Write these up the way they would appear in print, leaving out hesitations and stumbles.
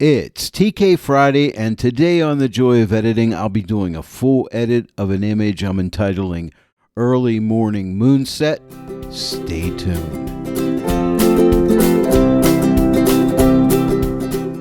It's TK Friday, and today on The Joy of Editing, I'll be doing a full edit of an image I'm entitling Early Morning Moonset. Stay tuned.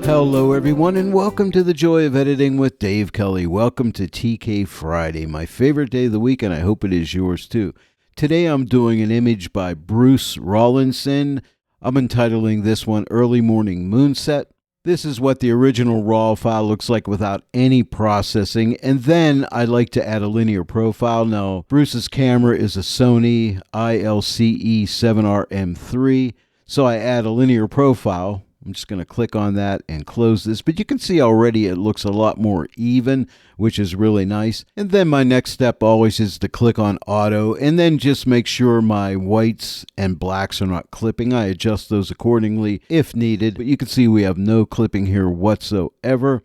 Hello everyone, and welcome to The Joy of Editing with Dave Kelly. Welcome to TK Friday, my favorite day of the week, and I hope it is yours too. Today I'm doing an image by Bruce Rawlinson. I'm entitling this one Early Morning Moonset. This is what the original RAW file looks like without any processing, and then I like to add a linear profile. Now, Bruce's camera is a Sony ILCE7RM3, so I add a linear profile. I'm just going to click on that and close this, but you can see already it looks a lot more even, which is really nice. And then my next step always is to click on auto and then just make sure my whites and blacks are not clipping. I adjust those accordingly if needed, but you can see we have no clipping here whatsoever.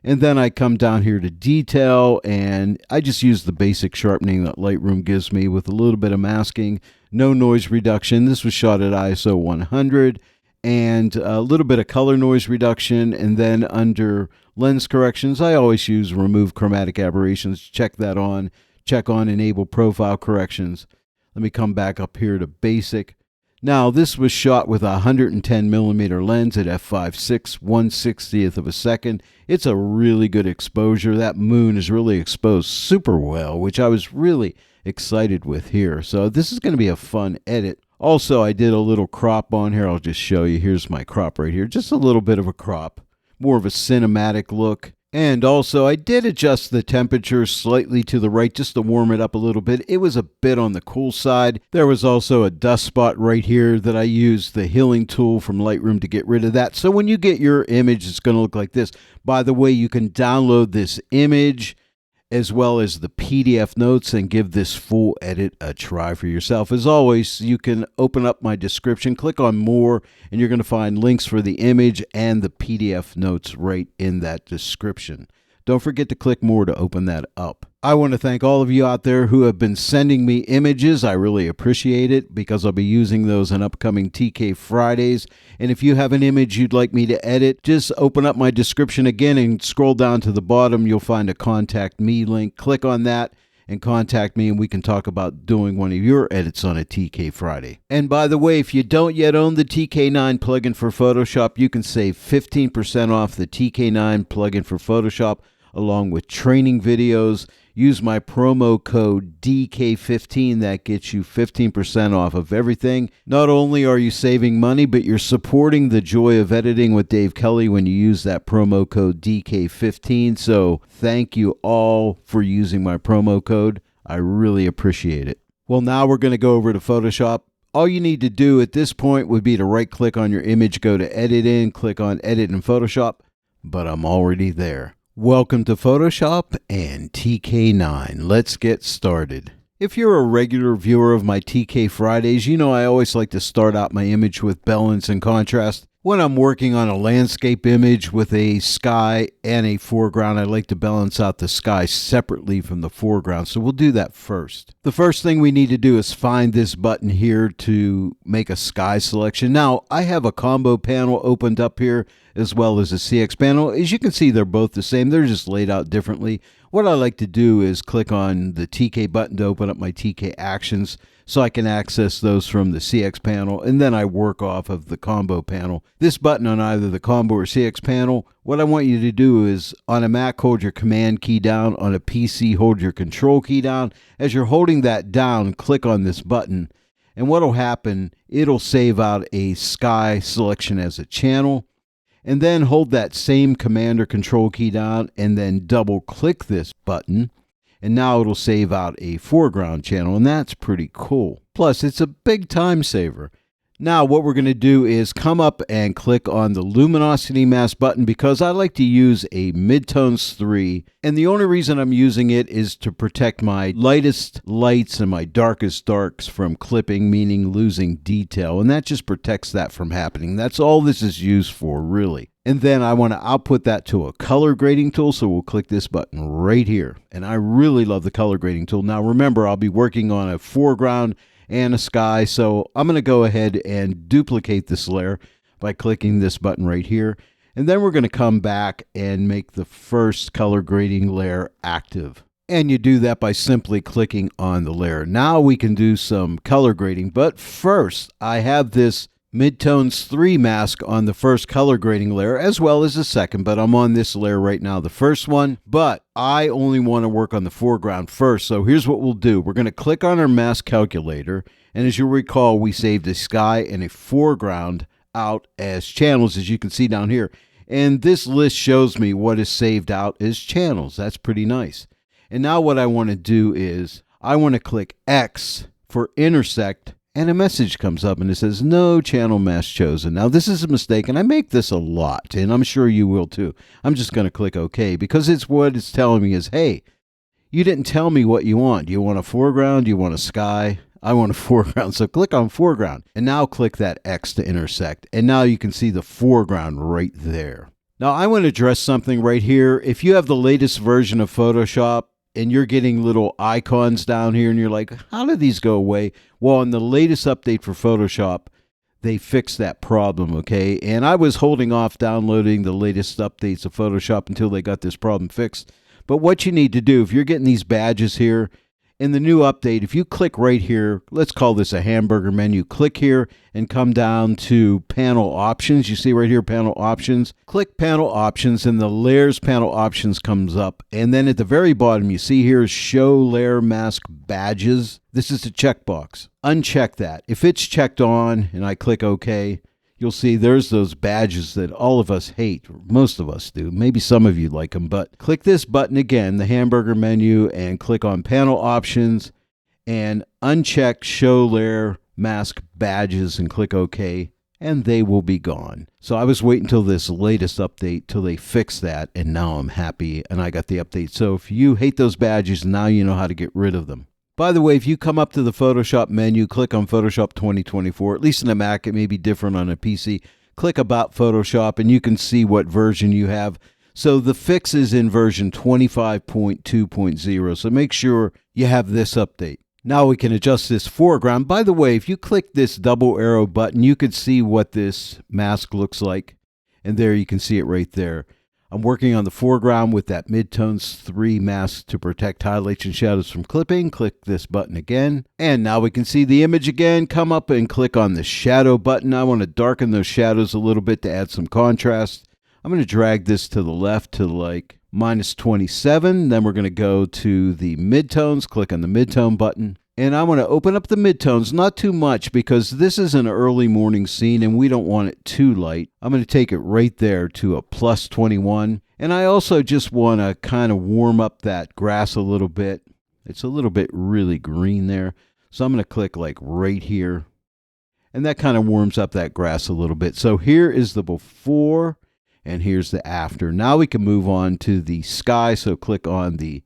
And then I come down here to detail, and I just use the basic sharpening that Lightroom gives me with a little bit of masking, no noise reduction. This was shot at ISO 100. And a little bit of color noise reduction, and then under lens corrections, I always use remove chromatic aberrations. Check that on. Check on enable profile corrections. Let me come back up here to basic. Now, this was shot with a 110 millimeter lens at f5.6, 1/60th of a second. It's a really good exposure. That moon is really exposed super well, which I was really excited with here. So this is going to be a fun edit. Also, I did a little crop on here. I'll just show you. Here's my crop right here. Just a little bit of a crop. More of a cinematic look. And also, I did adjust the temperature slightly to the right just to warm it up a little bit. It was a bit on the cool side. There was also a dust spot right here that I used the healing tool from Lightroom to get rid of that. So when you get your image, it's going to look like this. By the way, you can download this image as well as the PDF notes and give this full edit a try for yourself. As always, you can open up my description, click on more, and you're going to find links for the image and the PDF notes right in that description. Don't forget to click more to open that up. I want to thank all of you out there who have been sending me images. I really appreciate it because I'll be using those in upcoming TK Fridays. And if you have an image you'd like me to edit, just open up my description again and scroll down to the bottom. You'll find a contact me link. Click on that and contact me, and we can talk about doing one of your edits on a TK Friday. And by the way, if you don't yet own the TK9 plugin for Photoshop, you can save 15% off the TK9 plugin for Photoshop along with training videos. Use my promo code DK15. That gets you 15% off of everything. Not only are you saving money, but you're supporting the joy of editing with Dave Kelly when you use that promo code DK15. So thank you all for using my promo code. I really appreciate it. Well, now we're going to go over to Photoshop. All you need to do at this point would be to right-click on your image, go to Edit In, click on Edit in Photoshop, but I'm already there. Welcome to Photoshop and TK9. Let's get started. If you're a regular viewer of my TK Fridays, you know I always like to start out my image with balance and contrast. When I'm working on a landscape image with a sky and a foreground, I like to balance out the sky separately from the foreground, so we'll do that first. The first thing we need to do is find this button here to make a sky selection. Now, I have a combo panel opened up here as well as a CX panel. As you can see, they're both the same. They're just laid out differently. What I like to do is click on the TK button to open up my TK actions so I can access those from the CX panel, and then I work off of the combo panel. This button on either the combo or CX panel, what I want you to do is on a Mac, hold your command key down. On a PC, hold your control key down. As you're holding that down, click on this button, and what will happen, it'll save out a sky selection as a channel. And then hold that same command or control key down and then double click this button. And now it'll save out a foreground channel, and that's pretty cool. Plus, it's a big time saver. Now, what we're going to do is come up and click on the Luminosity Mask button because I like to use a Midtones 3. And the only reason I'm using it is to protect my lightest lights and my darkest darks from clipping, meaning losing detail. And that just protects that from happening. That's all this is used for, really. And then I want to output that to a color grading tool, so we'll click this button right here. And I really love the color grading tool. Now remember, I'll be working on a foreground and a sky, so I'm going to go ahead and duplicate this layer by clicking this button right here. And then we're going to come back and make the first color grading layer active. And you do that by simply clicking on the layer. Now we can do some color grading, but first I have this Midtones 3 mask on the first color grading layer as well as the second, but I'm on this layer right now, the first one, but I only want to work on the foreground first. So here's what we'll do. We're going to click on our mask calculator, and as you'll recall, we saved a sky and a foreground out as channels, as you can see down here. And this list shows me what is saved out as channels. That's pretty nice. And now what I want to do is I want to click X for intersect, and a message comes up and it says no channel mask chosen. Now this is a mistake, and I make this a lot, and I'm sure you will too. I'm just going to click OK because it's what it's telling me is, hey, you didn't tell me what you want. Do you want a foreground? Do you want a sky? I want a foreground. So click on foreground and now click that X to intersect. And now you can see the foreground right there. Now I want to address something right here. If you have the latest version of Photoshop, and you're getting little icons down here, and you're like, how did these go away? Well, in the latest update for Photoshop, they fixed that problem, okay? And I was holding off downloading the latest updates of Photoshop until they got this problem fixed. But what you need to do, if you're getting these badges here, in the new update, if you click right here, let's call this a hamburger menu, click here and come down to panel options. You see right here, panel options. Click panel options and the layers panel options comes up. And then at the very bottom, you see here, show layer mask badges. This is the checkbox. Uncheck that. If it's checked on and I click OK, you'll see there's those badges that all of us hate. Most of us do. Maybe some of you like them, but click this button again, the hamburger menu, and click on panel options and uncheck show layer mask badges and click OK, and they will be gone. So I was waiting until this latest update till they fixed that, and now I'm happy and I got the update. So if you hate those badges, now you know how to get rid of them. By the way, if you come up to the Photoshop menu, click on Photoshop 2024, at least in a Mac, it may be different on a PC. Click About Photoshop, and you can see what version you have. So the fix is in version 25.2.0, so make sure you have this update. Now we can adjust this foreground. By the way, if you click this double arrow button, you can see what this mask looks like. And there you can see it right there. I'm working on the foreground with that Midtones 3 mask to protect highlights and shadows from clipping. Click this button again. And now we can see the image again. Come up and click on the shadow button. I want to darken those shadows a little bit to add some contrast. I'm going to drag this to the left to like -27. Then we're going to go to the midtones. Click on the midtone button. And I want to open up the midtones, not too much because this is an early morning scene and we don't want it too light. I'm going to take it right there to a +21. And I also just want to kind of warm up that grass a little bit. It's a little bit really green there. So I'm going to click like right here. And that kind of warms up that grass a little bit. So here is the before and here's the after. Now we can move on to the sky. So click on the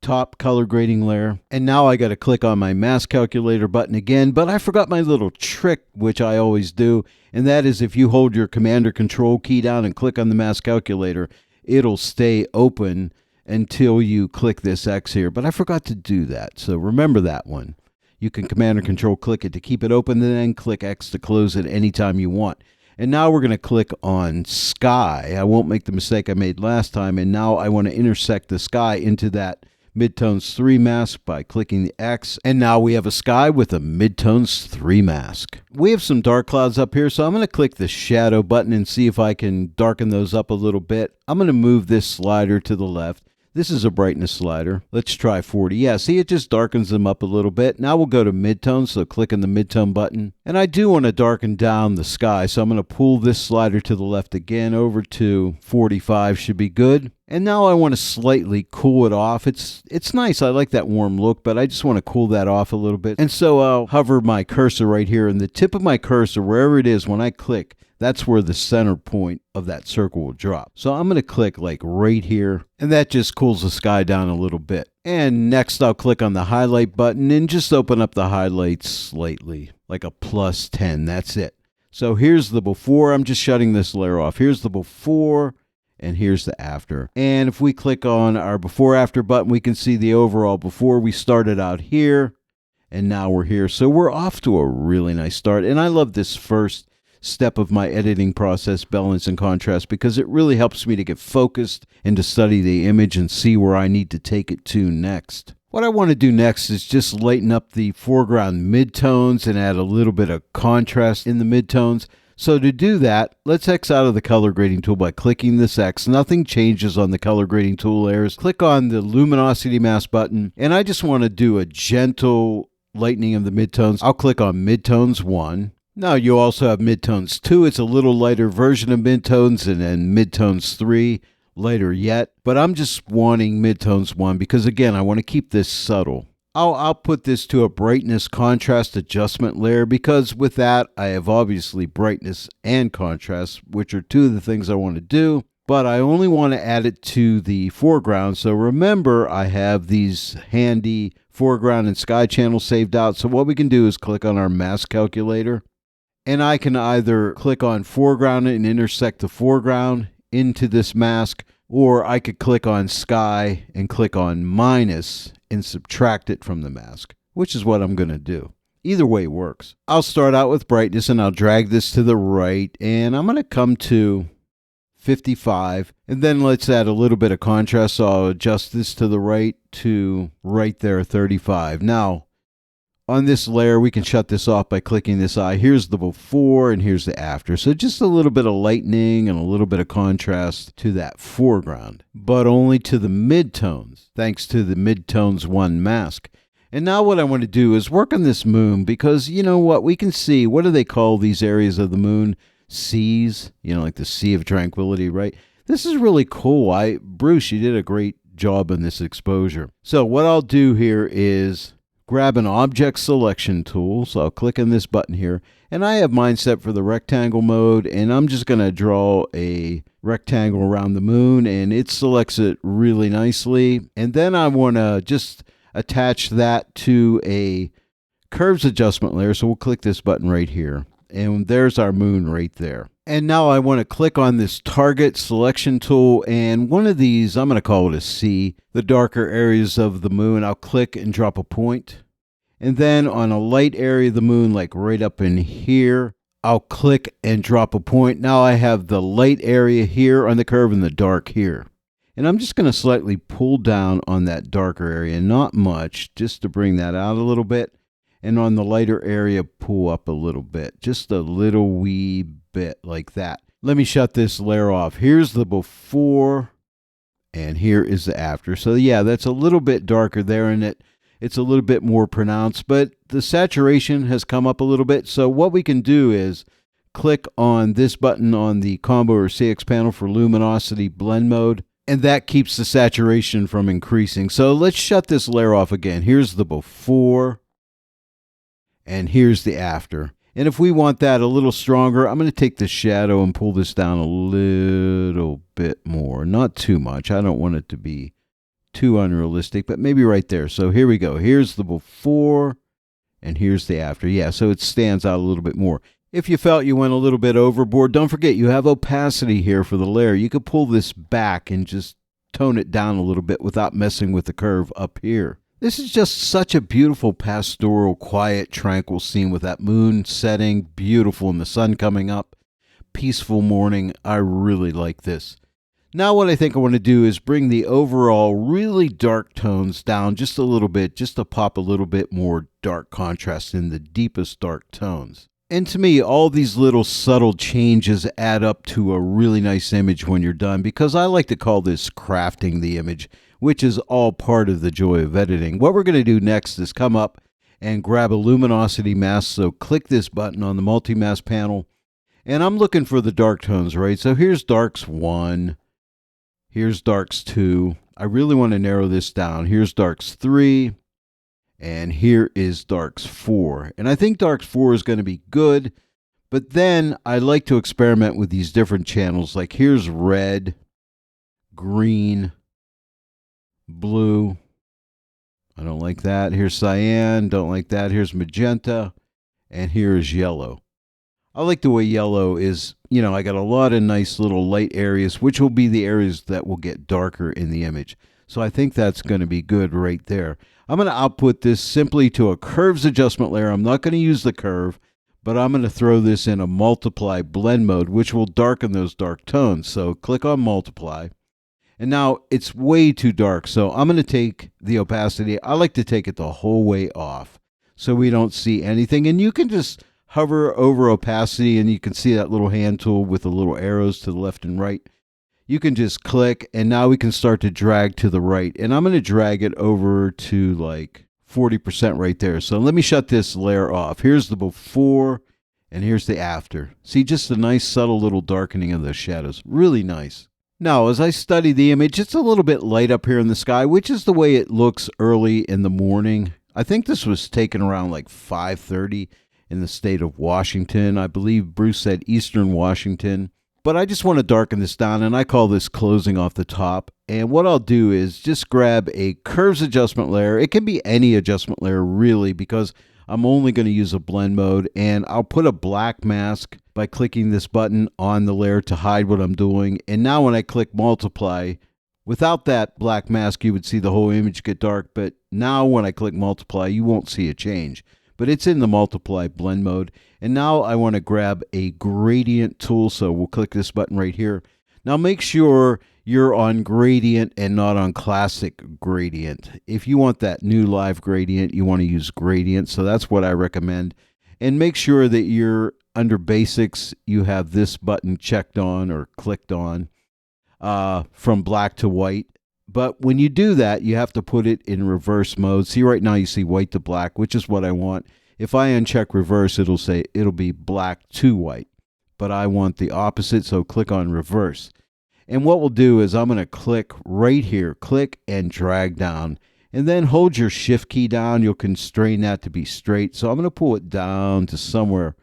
top color grading layer. And now I got to click on my mask calculator button again, but I forgot my little trick, which I always do. And that is if you hold your Command or Control key down and click on the mask calculator, it'll stay open until you click this X here. But I forgot to do that. So remember that one. You can Command or Control click it to keep it open, and then click X to close it anytime you want. And now we're going to click on sky. I won't make the mistake I made last time. And now I want to intersect the sky into that Midtones 3 mask by clicking the X. And now we have a sky with a Midtones 3 mask. We have some dark clouds up here, so I'm going to click the shadow button and see if I can darken those up a little bit. I'm going to move this slider to the left. This is a brightness slider. Let's try 40. Yeah, see, it just darkens them up a little bit. Now we'll go to midtone, so click on the midtone button. And I do want to darken down the sky, so I'm going to pull this slider to the left again over to 45 should be good. And now I want to slightly cool it off. It's nice. I like that warm look, but I just want to cool that off a little bit. And so I'll hover my cursor right here, and the tip of my cursor, wherever it is, when I click, that's where the center point of that circle will drop. So I'm going to click like right here, and that just cools the sky down a little bit. And next I'll click on the highlight button and just open up the highlights slightly, like a +10. That's it. So here's the before. I'm just shutting this layer off. Here's the before, and here's the after. And if we click on our before after button, we can see the overall before. We started out here, and now we're here. So we're off to a really nice start. And I love this first step of my editing process, balance and contrast, because it really helps me to get focused and to study the image and see where I need to take it to next. What I want to do next is just lighten up the foreground midtones and add a little bit of contrast in the midtones. So to do that, let's X out of the color grading tool by clicking this X. Nothing changes on the color grading tool layers. Click on the Luminosity Mask button, and I just want to do a gentle lightening of the midtones. I'll click on Midtones 1. Now you also have Midtones 2. It's a little lighter version of Midtones, and then Midtones 3, lighter yet. But I'm just wanting Midtones 1 because, again, I want to keep this subtle. I'll put this to a brightness contrast adjustment layer because with that I have obviously brightness and contrast, which are two of the things I want to do, but I only want to add it to the foreground. So remember, I have these handy foreground and sky channels saved out. So what we can do is click on our mask calculator, and I can either click on foreground and intersect the foreground into this mask, or I could click on sky and click on minus and subtract it from the mask, which is what I'm going to do. Either way works. I'll start out with brightness and I'll drag this to the right, and I'm going to come to 55, and then let's add a little bit of contrast. So I'll adjust this to the right to right there, 35. Now, on this layer, we can shut this off by clicking this eye. Here's the before and here's the after. So just a little bit of lightening and a little bit of contrast to that foreground, but only to the midtones, thanks to the Midtones 1 mask. And now what I want to do is work on this moon, because you know what? We can see, what do they call these areas of the moon? Seas, like the Sea of Tranquility, right? This is really cool. Bruce, you did a great job in this exposure. So what I'll do here is grab an object selection tool. So I'll click on this button here, and I have mine set for the rectangle mode, and I'm just going to draw a rectangle around the moon, and it selects it really nicely. And then I want to just attach that to a curves adjustment layer. So we'll click this button right here, and there's our moon right there. And now I want to click on this target selection tool, and one of these, I'm going to call it a C, the darker areas of the moon. I'll click and drop a point. And then on a light area of the moon, like right up in here, I'll click and drop a point. Now I have the light area here on the curve and the dark here. And I'm just going to slightly pull down on that darker area, not much, just to bring that out a little bit. And on the lighter area, pull up a little bit, just a little wee bit like that. Let me shut this layer off. Here's the before, and here is the after. So yeah, that's a little bit darker there, and it's a little bit more pronounced, but the saturation has come up a little bit. So what we can do is click on this button on the combo or CX panel for luminosity blend mode, and that keeps the saturation from increasing. So let's shut this layer off again. Here's the before, and here's the after. And if we want that a little stronger, I'm going to take the shadow and pull this down a little bit more. Not too much. I don't want it to be too unrealistic, but maybe right there. So here we go. Here's the before, and here's the after. Yeah, so it stands out a little bit more. If you felt you went a little bit overboard, don't forget you have opacity here for the layer. You could pull this back and just tone it down a little bit without messing with the curve up here. This is just such a beautiful pastoral, quiet, tranquil scene with that moon setting, beautiful, and the sun coming up. Peaceful morning. I really like this. Now what I think I want to do is bring the overall really dark tones down just a little bit, just to pop a little bit more dark contrast in the deepest dark tones. And to me, all these little subtle changes add up to a really nice image when you're done, because I like to call this crafting the image, which is all part of the joy of editing. What we're going to do next is come up and grab a luminosity mask. So click this button on the multi-mask panel, and I'm looking for the dark tones, right? So here's darks 1, here's darks 2. I really want to narrow this down. Here's darks 3, and here is darks 4. And I think darks 4 is going to be good, but then I like to experiment with these different channels. Like here's red, green, blue. I don't like that. Here's cyan. Don't like that. Here's magenta. And here is yellow. I like the way yellow is, I got a lot of nice little light areas, which will be the areas that will get darker in the image. So I think that's going to be good right there. I'm going to output this simply to a curves adjustment layer. I'm not going to use the curve, but I'm going to throw this in a multiply blend mode, which will darken those dark tones. So click on multiply. And now it's way too dark, so I'm going to take the opacity. I like to take it the whole way off so we don't see anything. And you can just hover over opacity, and you can see that little hand tool with the little arrows to the left and right. You can just click, and now we can start to drag to the right. And I'm going to drag it over to like 40% right there. So let me shut this layer off. Here's the before, and here's the after. See, just a nice subtle little darkening of the shadows. Really nice. Now, as I study the image, it's a little bit light up here in the sky, which is the way it looks early in the morning. I think this was taken around like 5:30 in the state of Washington. I believe Bruce said Eastern Washington. But I just want to darken this down, and I call this closing off the top. And what I'll do is just grab a curves adjustment layer. It can be any adjustment layer, really, because I'm only going to use a blend mode. And I'll put a black mask by clicking this button on the layer to hide what I'm doing. And now when I click multiply, without that black mask, you would see the whole image get dark. But now when I click multiply, you won't see a change. But it's in the multiply blend mode. And now I want to grab a gradient tool. So we'll click this button right here. Now make sure you're on gradient and not on classic gradient. If you want that new live gradient, you want to use gradient. So that's what I recommend. And make sure that you're under basics, you have this button checked on or clicked on from black to white. But when you do that, you have to put it in reverse mode. See, right now you see white to black, which is what I want. If I uncheck reverse, it'll be black to white. But I want the opposite, so click on reverse. And what we'll do is I'm going to click right here, click and drag down. And then hold your shift key down. You'll constrain that to be straight. So I'm going to pull it down to somewhere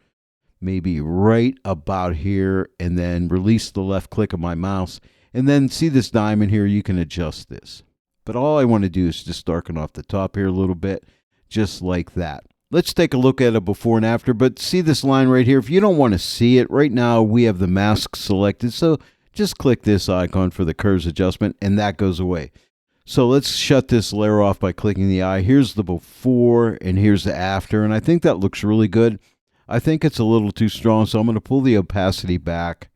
maybe right about here, and then release the left click of my mouse. And then see this diamond here, you can adjust this. But all I want to do is just darken off the top here a little bit, just like that. Let's take a look at a before and after, but see this line right here? If you don't want to see it, right now we have the mask selected, so just click this icon for the curves adjustment, and that goes away. So let's shut this layer off by clicking the eye. Here's the before, and here's the after, and I think that looks really good. I think it's a little too strong, so I'm going to pull the opacity back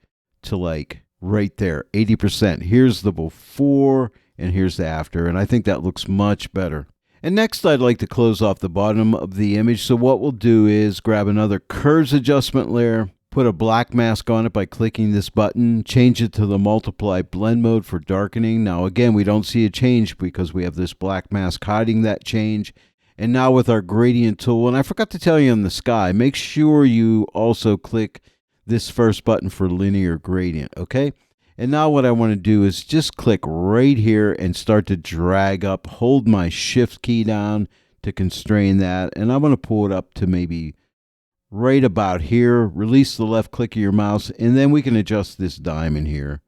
to like right there, 80%. Here's the before, and here's the after, and I think that looks much better. And next, I'd like to close off the bottom of the image. So what we'll do is grab another curves adjustment layer, put a black mask on it by clicking this button, change it to the multiply blend mode for darkening. Now, again, we don't see a change because we have this black mask hiding that change. And now with our gradient tool, and I forgot to tell you in the sky, make sure you also click this first button for linear gradient, okay? And now what I want to do is just click right here and start to drag up, hold my shift key down to constrain that, and I'm going to pull it up to maybe right about here. Release the left click of your mouse, and then we can adjust this diamond here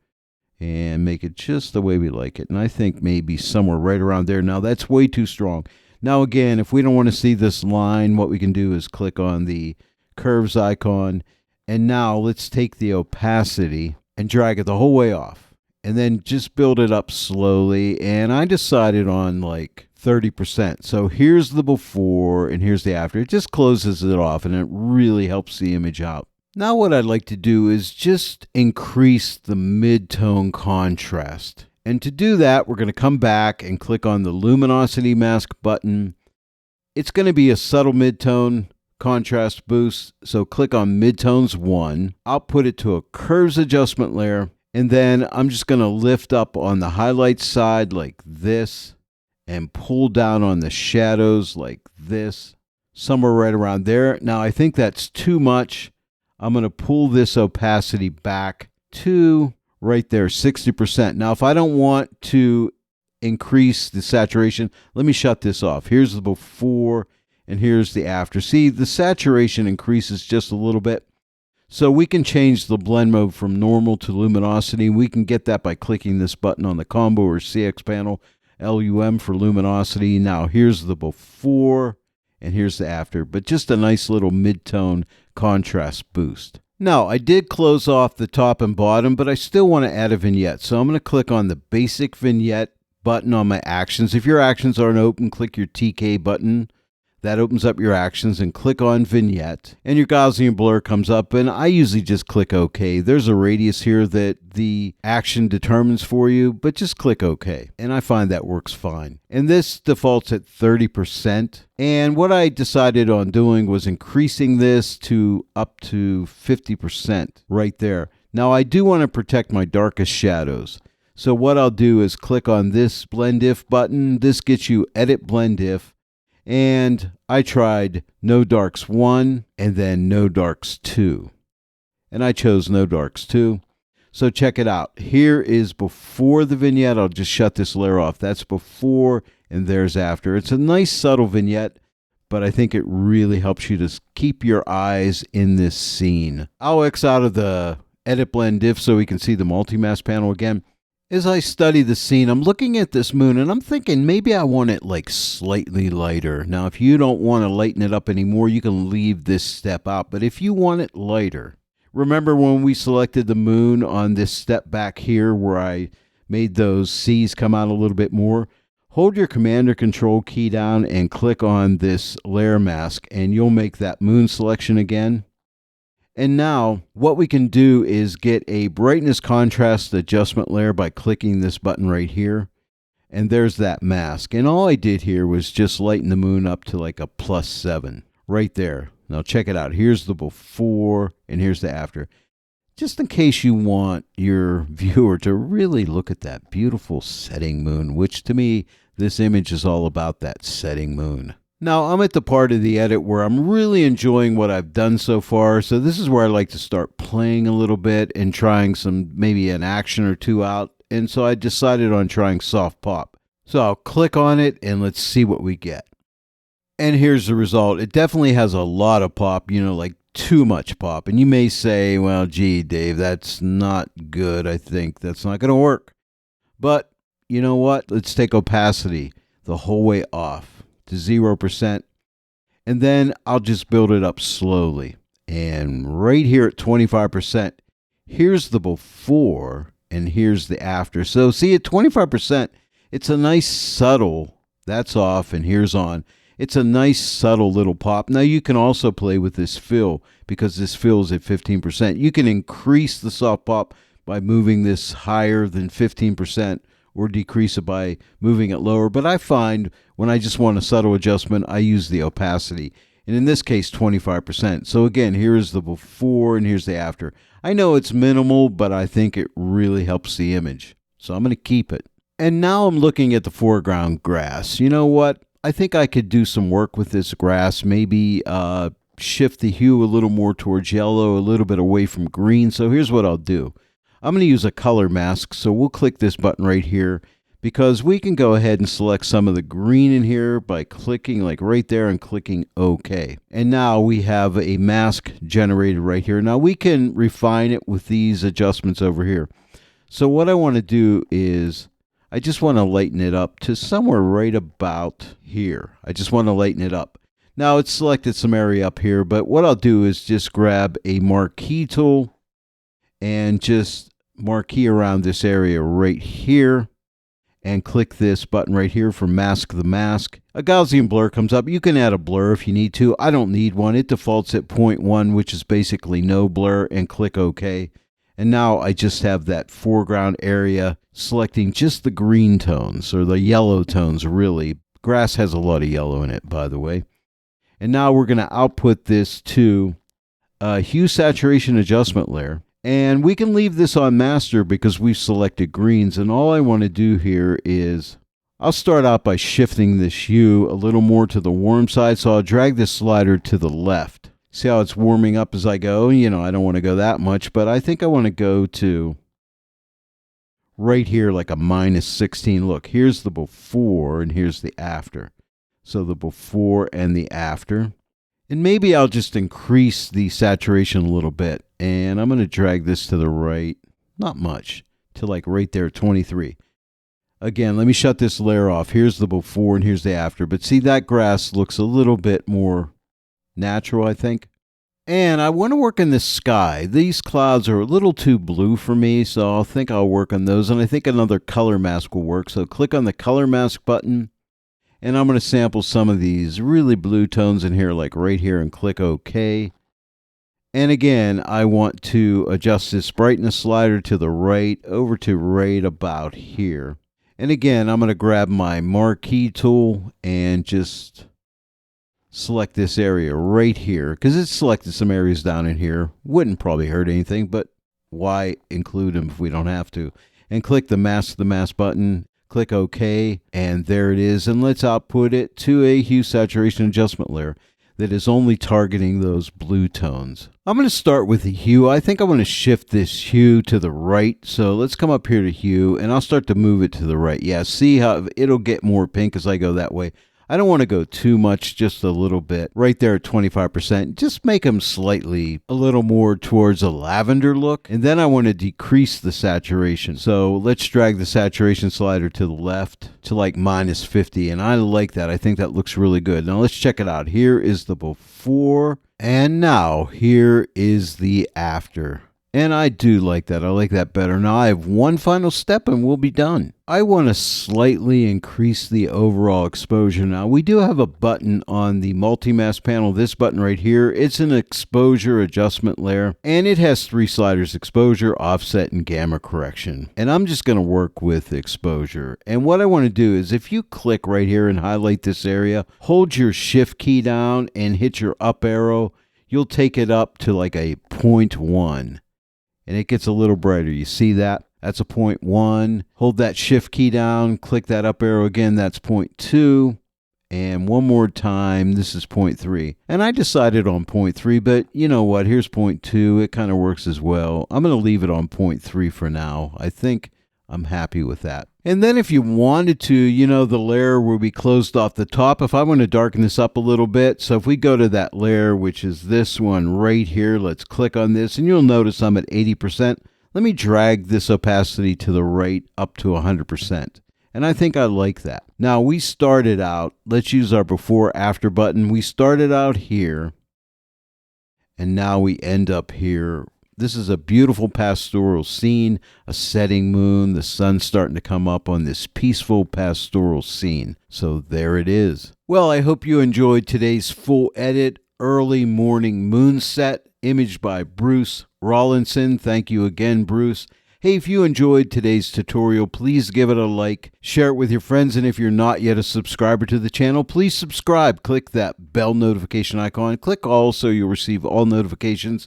and make it just the way we like it. And I think maybe somewhere right around there. Now that's way too strong. Now again, if we don't want to see this line, what we can do is click on the curves icon, and now let's take the opacity and drag it the whole way off, and then just build it up slowly. And I decided on like 30%. So here's the before and here's the after. It just closes it off, and it really helps the image out. Now what I'd like to do is just increase the mid-tone contrast. And to do that, we're going to come back and click on the Luminosity Mask button. It's going to be a subtle mid-tone contrast boost, so click on midtones 1. I'll put it to a curves adjustment layer, and then I'm just going to lift up on the highlight side like this and pull down on the shadows like this, somewhere right around there. Now I think that's too much. I'm going to pull this opacity back to right there, 60%. Now if I don't want to increase the saturation, let me shut this off. Here's the before and here's the after. See, the saturation increases just a little bit. So we can change the blend mode from normal to luminosity. We can get that by clicking this button on the combo or CX panel, LUM for luminosity. Now here's the before and here's the after, but just a nice little mid-tone contrast boost. Now I did close off the top and bottom, but I still want to add a vignette. So I'm going to click on the basic vignette button on my actions. If your actions aren't open, click your TK button. That opens up your actions and click on Vignette, and your Gaussian blur comes up, and I usually just click OK. There's a radius here that the action determines for you, but just click OK, and I find that works fine. And this defaults at 30%, and what I decided on doing was increasing this to up to 50% right there. Now I do want to protect my darkest shadows. So what I'll do is click on this Blend If button. This gets you Edit Blend If. And I tried No Darks 1 and then No Darks 2. And I chose No Darks 2. So check it out. Here is before the vignette. I'll just shut this layer off. That's before and there's after. It's a nice subtle vignette, but I think it really helps you to keep your eyes in this scene. I'll X out of the Edit Blend If so we can see the multi-mask panel again. As I study the scene, I'm looking at this moon and I'm thinking maybe I want it like slightly lighter. Now, if you don't want to lighten it up anymore, you can leave this step out. But if you want it lighter, remember when we selected the moon on this step back here where I made those C's come out a little bit more? Hold your Command or Control key down and click on this layer mask and you'll make that moon selection again. And now what we can do is get a brightness contrast adjustment layer by clicking this button right here. And there's that mask. And all I did here was just lighten the moon up to like a +7 right there. Now check it out. Here's the before and here's the after. Just in case you want your viewer to really look at that beautiful setting moon, which to me, this image is all about that setting moon. Now, I'm at the part of the edit where I'm really enjoying what I've done so far, so this is where I like to start playing a little bit and trying maybe an action or two out, and so I decided on trying soft pop. So I'll click on it and let's see what we get. And here's the result. It definitely has a lot of pop, like too much pop, and you may say, well, gee, Dave, that's not good. I think that's not going to work. But you know what? Let's take opacity the whole way off to 0%, and then I'll just build it up slowly. And right here at 25%, here's the before and here's the after. So see, at 25%, it's a nice subtle, that's off and here's on. It's a nice subtle little pop. Now you can also play with this fill because this fill is at 15%. You can increase the soft pop by moving this higher than 15%. Or decrease it by moving it lower. But I find when I just want a subtle adjustment, I use the opacity. And in this case, 25%. So again, here's the before and here's the after. I know it's minimal, but I think it really helps the image. So I'm going to keep it. And now I'm looking at the foreground grass. You know what? I think I could do some work with this grass. Maybe shift the hue a little more towards yellow, a little bit away from green. So here's what I'll do. I'm going to use a color mask, so we'll click this button right here because we can go ahead and select some of the green in here by clicking like right there and clicking OK. And now we have a mask generated right here. Now we can refine it with these adjustments over here. So what I want to do is I just want to lighten it up to somewhere right about here. I just want to lighten it up. Now it's selected some area up here, but what I'll do is just grab a marquee tool and just marquee around this area right here and click this button right here for Mask the Mask. A Gaussian blur comes up. You can add a blur if you need to. I don't need one. It defaults at 0.1, which is basically no blur, and click OK. And now I just have that foreground area selecting just the green tones or the yellow tones really. Grass has a lot of yellow in it, by the way. And now we're going to output this to a hue saturation adjustment layer. And we can leave this on master because we've selected greens. And all I want to do here is I'll start out by shifting this hue a little more to the warm side. So I'll drag this slider to the left. See how it's warming up as I go? I don't want to go that much, but I think I want to go to right here like a -16. Look, here's the before and here's the after. So the before and the after. And maybe I'll just increase the saturation a little bit. And I'm going to drag this to the right, not much, to like right there, 23. Again, let me shut this layer off. Here's the before and here's the after. But see, that grass looks a little bit more natural, I think. And I want to work in the sky. These clouds are a little too blue for me, so I think I'll work on those. And I think another color mask will work. So click on the color mask button. And I'm going to sample some of these really blue tones in here, like right here, and click OK. And again, I want to adjust this brightness slider to the right, over to right about here. And again, I'm going to grab my marquee tool and just select this area right here, because it's selected some areas down in here. Wouldn't probably hurt anything, but why include them if we don't have to? And click the mask button. Click OK, and there it is. And let's output it to a hue saturation adjustment layer that is only targeting those blue tones. I'm going to start with the hue. I think I want to shift this hue to the right. So let's come up here to hue, and I'll start to move it to the right. Yeah, see how it'll get more pink as I go that way. I don't want to go too much, just a little bit. Right there at 25%. Just make them slightly a little more towards a lavender look. And then I want to decrease the saturation. So let's drag the saturation slider to the left to like -50. And I like that. I think that looks really good. Now let's check it out. Here is the before. And now here is the after. And I do like that. I like that better. Now I have one final step and we'll be done. I want to slightly increase the overall exposure. Now we do have a button on the multi-mask panel, this button right here. It's an exposure adjustment layer, and it has 3 sliders: exposure, offset, and gamma correction. And I'm just going to work with exposure. And what I want to do is, if you click right here and highlight this area, hold your shift key down and hit your up arrow, you'll take it up to like a 0.1. And it gets a little brighter. You see that? That's a 0.1. Hold that shift key down, click that up arrow again, that's 0.2. And one more time, this is 0.3. And I decided on 0.3, but you know what? Here's 0.2. It kind of works as well. I'm going to leave it on 0.3 for now. I think I'm happy with that. And then if you wanted to, you know, the layer will be closed off the top. If I want to darken this up a little bit, so if we go to that layer, which is this one right here, let's click on this, and you'll notice I'm at 80%. Let me drag this opacity to the right up to 100%. And I think I like that. Now we started out, let's use our before after button. We started out here, and now we end up here. This is a beautiful pastoral scene, a setting moon, the sun's starting to come up on this peaceful pastoral scene. So there it is. Well, I hope you enjoyed today's full edit, Early Morning Moonset, imaged by Bruce Rawlinson. Thank you again, Bruce. Hey, if you enjoyed today's tutorial, please give it a like, share it with your friends, and if you're not yet a subscriber to the channel, please subscribe. Click that bell notification icon. Click all so you'll receive all notifications.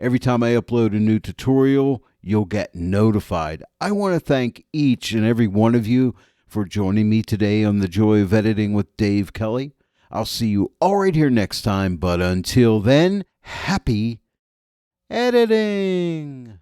Every time I upload a new tutorial, you'll get notified. I want to thank each and every one of you for joining me today on The Joy of Editing with Dave Kelly. I'll see you all right here next time, but until then, happy editing!